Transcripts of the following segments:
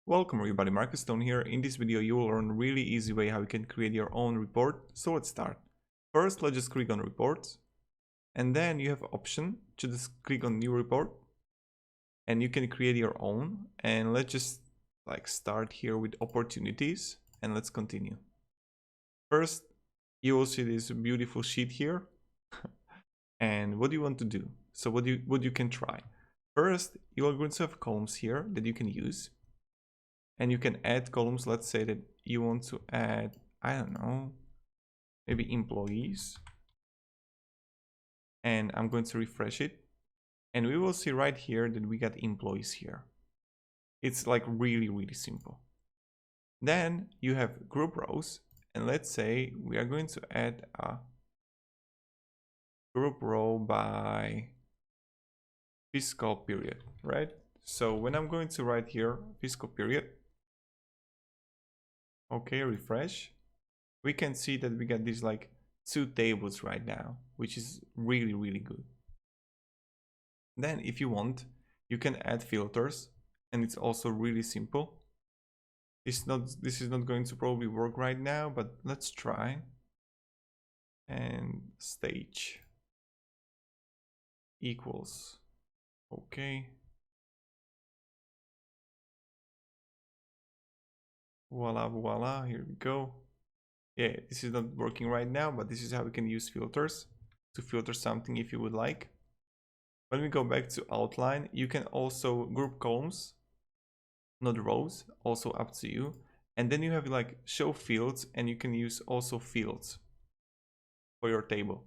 Welcome everybody, Marcus Stone here. In this video you will learn a really easy way how you can create your own report. So let's start. First, let's just click on reports, and then you have option to just click on new report, and you can create your own. And let's just start here with opportunities, and let's continue. First, you will see this beautiful sheet here. And what do you want to do? So what you can try. First, you are going to have columns here that you can use. And you can add columns. Let's say that you want to add, I don't know, maybe employees. And I'm going to refresh it. And we will see right here that we got employees here. It's like really simple. Then you have group rows. And let's say we are going to add a group row by fiscal period, right? So when I'm going to write here fiscal period, okay, refresh, we can see that we got these like two tables right now, which is really good. Then if you want, you can add filters, and it's also really simple. This is not going to probably work right now, but let's try. And stage equals, okay. Voila, here we go. Yeah, this is not working right now, but this is how we can use filters to filter something if you would like. When we go back to outline, you can also group columns, not rows, also up to you. And then you have like show fields, and you can use also fields for your table.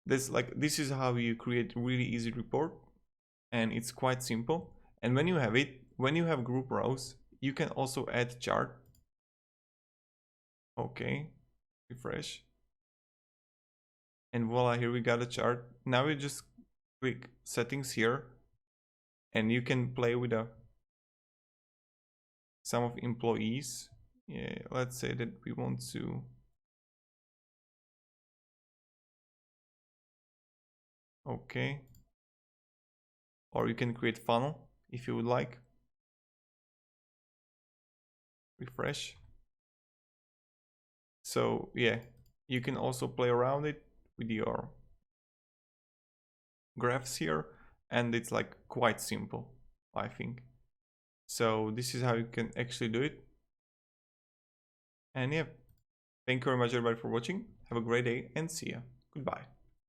This is how you create really easy report, and it's quite simple. And when you have it, when you have group rows, you can also add chart. Okay, refresh. And voila, here we got a chart. Now we just click settings here, and you can play with a sum of employees. Yeah, let's say that we want to okay. Or you can create funnel if you would like. Refresh. So yeah, you can also play around it with your graphs here, and it's like quite simple, I think. So this is how you can actually do it. And yeah, thank you very much everybody for watching. Have a great day and see ya. Goodbye.